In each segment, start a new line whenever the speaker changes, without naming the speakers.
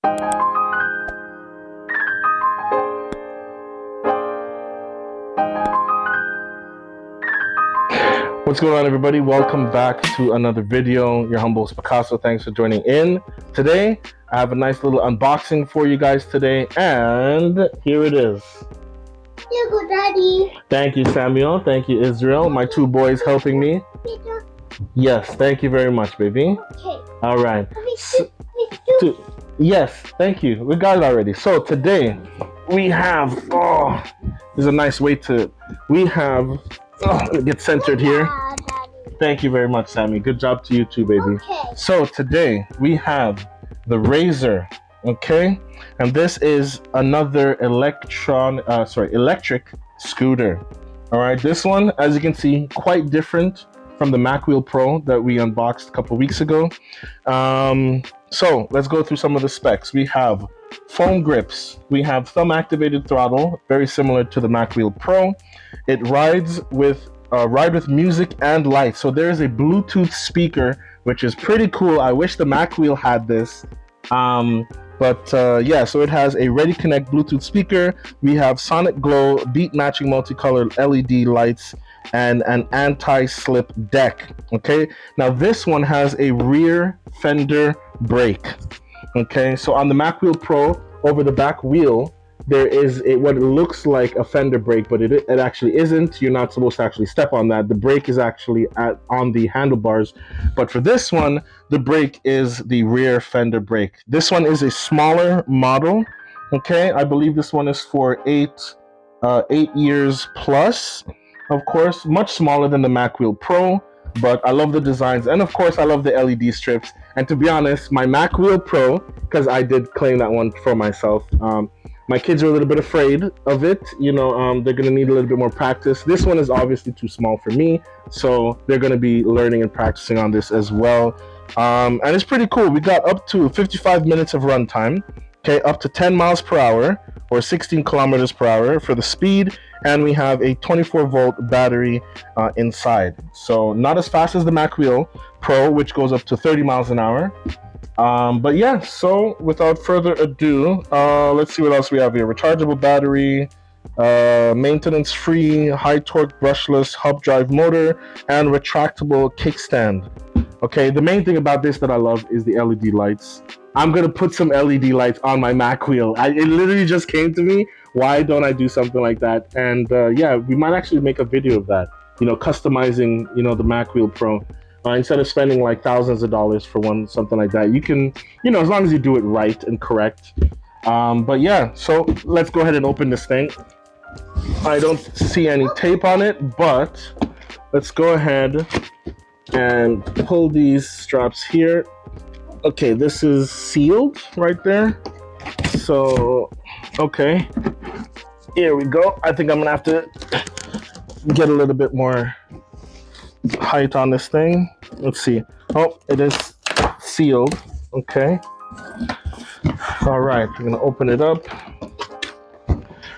What's going on, everybody? Welcome back to another video. Your humble host, Picaso. Thanks for joining in. Today, I have a nice little unboxing for you guys today, and here it is.
Here you go, Daddy.
Thank you, Samuel. Thank you, Israel. My two boys helping me. Yes, thank you very much, baby.
Okay.
All right. Yes, thank you. We got it already. So today, we have, there's a nice way to, let me get centered here. Thank you very much, Sammy. Good job to you too, baby.
Okay.
So today we have the Razor, okay? And this is another electric scooter. All right, this one, as you can see, quite different from the Mac Wheel Pro that we unboxed a couple weeks ago. So let's go through some of the specs. We have foam grips. We have thumb activated throttle, very similar to the Mac Wheel Pro. It rides with ride with music and lights. So there is a Bluetooth speaker, which is pretty cool. I wish the Mac Wheel had this. Yeah, so it has a Ready Connect Bluetooth speaker. We have Sonic Glow, beat matching multicolored LED lights, and an anti-slip deck. Okay, now this one has a rear fender brake. Okay, so on the Mac Wheel Pro, over the back wheel, there is what looks like a fender brake, but it actually isn't. You're not supposed to actually step on that. The brake is actually on the handlebars. But for this one, the brake is the rear fender brake. This one is a smaller model. Okay, I believe this one is for 8 years plus. Of course, much smaller than the Mac Wheel Pro, but I love the designs. And of course, I love the LED strips. And to be honest, my Mac Wheel Pro, because I did claim that one for myself, my kids are a little bit afraid of it. You know, they're going to need a little bit more practice. This one is obviously too small for me, so they're going to be learning and practicing on this as well. And it's pretty cool. We got up to 55 minutes of runtime, okay, up to 10 miles per hour or 16 kilometers per hour for the speed. And we have a 24-volt battery inside. So not as fast as the Mac Wheel Pro, which goes up to 30 miles an hour. But yeah, so without further ado, let's see what else we have here. Rechargeable battery, maintenance-free, high-torque brushless hub drive motor, and retractable kickstand. Okay, the main thing about this that I love is the LED lights. I'm going to put some LED lights on my Mac Wheel. It literally just came to me. Why don't I do something like that? And yeah, we might actually make a video of that, you know, customizing, you know, the Mac Wheel Pro. Instead of spending like thousands of dollars for something like that, you can, you know, as long as you do it right and correct. But yeah, so let's go ahead and open this thing. I don't see any tape on it, but let's go ahead and pull these straps here. Okay, this is sealed right there. So, okay, here we go. I think I'm gonna have to get a little bit more height on this thing. Let's see. Oh, it is sealed. Okay. All right, we're gonna open it up.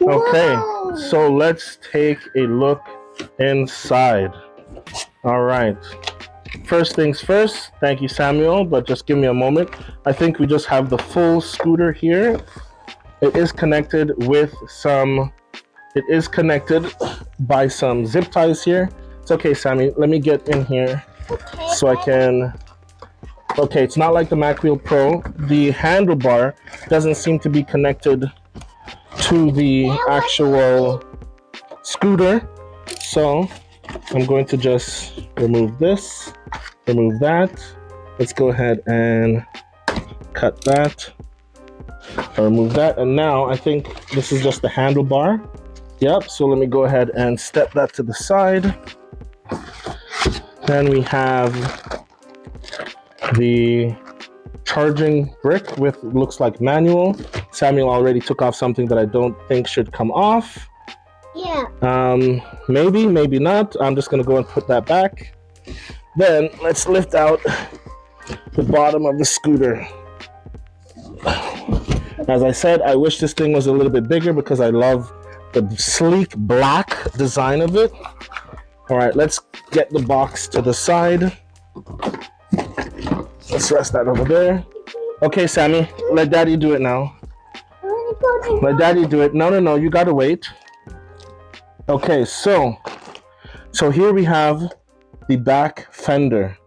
Okay,
Whoa.
So let's take a look inside. All right. First things first, thank you, Samuel, but just give me a moment. I think we just have the full scooter here. It is connected by some zip ties here. It's okay, Sammy, let me get in here so I can. Okay, it's not like the Mac Wheel Pro. The handlebar doesn't seem to be connected to the actual scooter. So I'm going to just remove this, remove that. Let's go ahead and cut that. I'll remove that. And now I think this is just the handlebar. Yep, so let me go ahead and step that to the side. Then we have the charging brick with, looks like manual. Samuel already took off something that I don't think should come off.
Yeah.
Maybe, maybe not. I'm just gonna go and put that back. Then let's lift out the bottom of the scooter. As I said, I wish this thing was a little bit bigger because I love the sleek black design of it. All right, let's get the box to the side. Let's rest that over there. Okay, Sammy, let Daddy do it now. Let Daddy do it. No, no, no, you gotta wait. Okay, so here we have the back fender,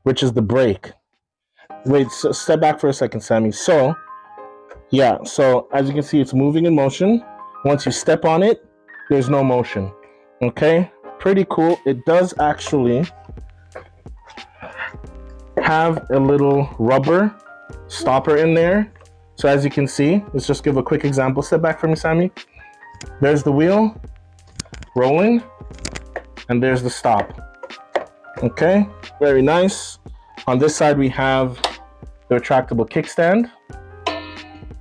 which is the brake. Wait, so step back for a second, Sammy. So, yeah, so as you can see, it's moving in motion. Once you step on it, there's no motion. Okay, pretty cool. It does actually have a little rubber stopper in there. So as you can see, let's just give a quick example. Step back for me, Sammy. There's the wheel rolling, and there's the stop. Okay, very nice. On this side, we have the retractable kickstand.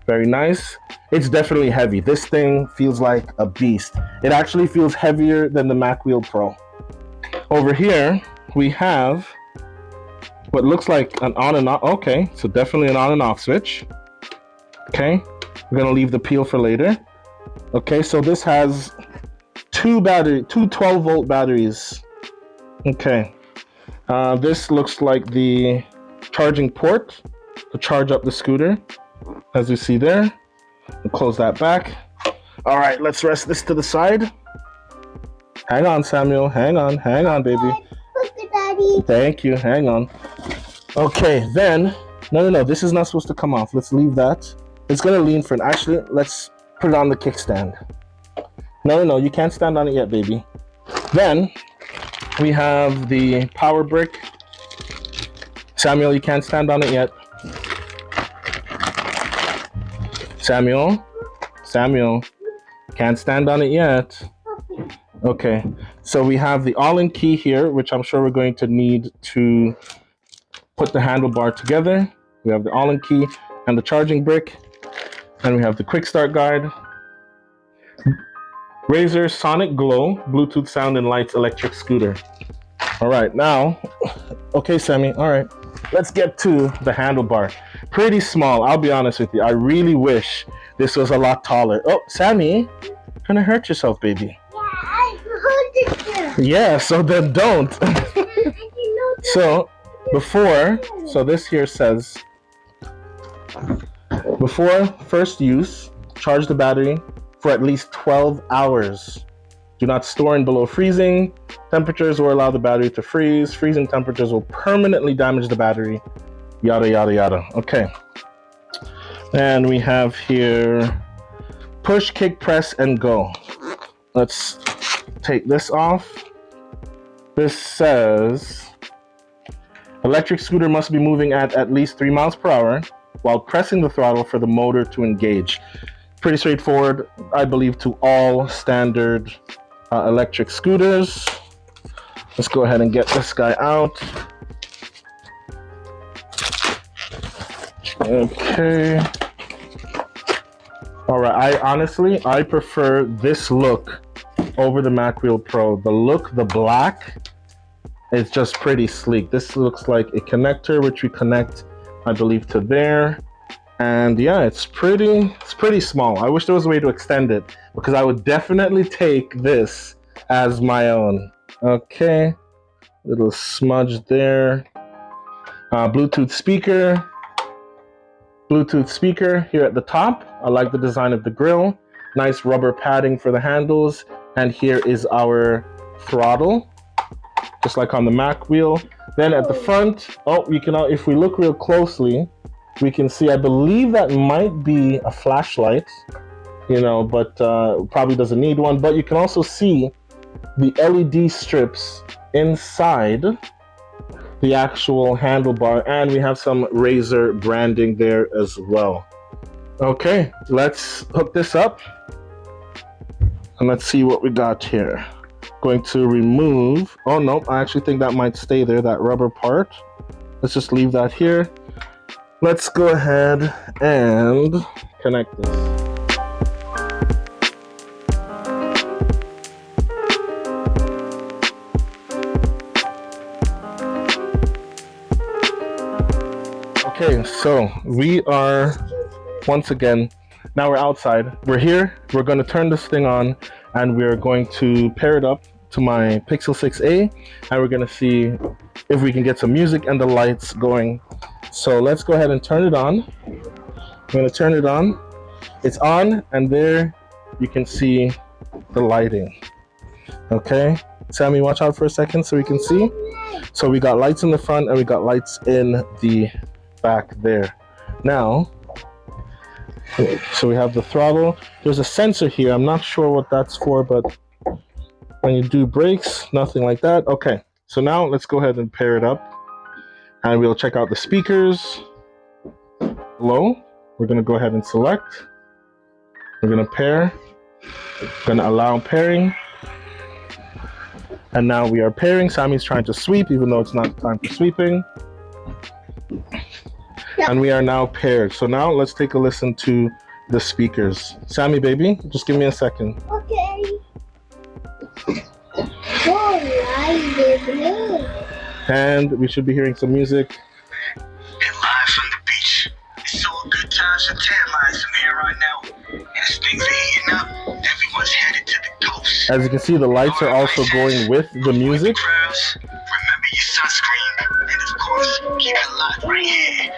Very nice. It's definitely heavy. This thing feels like a beast. It actually feels heavier than the Mac Wheel Pro. Over here, we have what looks like an on and off. Okay, so definitely an on and off switch. Okay, we're gonna leave the peel for later. Okay, so this has two 12-volt batteries. Okay, this looks like the charging port to charge up the scooter, as you see there. We'll close that back. All right, let's rest this to the side. Hang on, Samuel. Hang on, baby.
Daddy.
Thank you. Hang on. Okay, then. No. This is not supposed to come off. Let's leave that. It's gonna lean for an. Actually, let's put it on the kickstand. No. You can't stand on it yet, baby. Then we have the power brick. Samuel, you can't stand on it yet. Samuel, can't stand on it yet. Okay, so we have the Allen key here, which I'm sure we're going to need to put the handlebar together. We have the Allen key and the charging brick, and we have the quick start guide. Razer Sonic Glow Bluetooth sound and lights electric scooter. All right, now, okay, Sammy, all right, let's get to the handlebar. Pretty small, I'll be honest with you. I really wish this was a lot taller. Oh, Sammy, you're gonna hurt yourself, baby.
Yeah, I heard it.
Yeah, so then don't. So this here says, before first use, charge the battery for at least 12 hours. Do not store in below freezing temperatures or allow the battery to freeze. Freezing temperatures will permanently damage the battery. Yada, yada, yada. Okay. And we have here push, kick, press, and go. Let's take this off. This says electric scooter must be moving at least 3 miles per hour while pressing the throttle for the motor to engage. Pretty straightforward, I believe, to all standard electric scooters. Let's go ahead and get this guy out. Okay. All right, I prefer this look over the Mac Wheel Pro. The black is just pretty sleek. This looks like a connector, which we connect, I believe, to there. And yeah, it's pretty small. I wish there was a way to extend it, because I would definitely take this as my own. Okay, little smudge there. Bluetooth speaker here at the top. I like the design of the grille. Nice rubber padding for the handles. And here is our throttle, just like on the Mac Wheel. Then at the front, if we look real closely, we can see, I believe that might be a flashlight, but probably doesn't need one. But you can also see the LED strips inside the actual handlebar, and we have some Razer branding there as well. Okay, let's hook this up and let's see what we got here. Going to remove, oh no, I actually think that might stay there, that rubber part. Let's just leave that here. Let's go ahead and connect this. Okay, so we are, once again, now we're outside. We're here, we're going to turn this thing on, and we're going to pair it up to my Pixel 6a, and we're going to see if we can get some music and the lights going So let's go ahead and turn it on. I'm going to turn it on. It's on, and there you can see the lighting. Okay, Sammy, watch out for a second so we can see. So we got lights in the front and we got lights in the back there. Now, so we have the throttle. There's a sensor here. I'm not sure what that's for, but when you do brakes, nothing like that. Okay, so now let's go ahead and pair it up, and we'll check out the speakers. Low, we're gonna go ahead and select. We're gonna pair. We're gonna allow pairing. And now we are pairing. Sammy's trying to sweep, even though it's not time for sweeping. Yep. And we are now paired. So now let's take a listen to the speakers. Sammy, baby, just give me a second.
Okay.
And we should be hearing some music.
And live from the beach. It's so good times for tan lines from here right now. And as things are heating up, everyone's headed to the coast.
As you can see, the lights are also going with the music.
Remember your sunscreen. And of course, keep it locked right here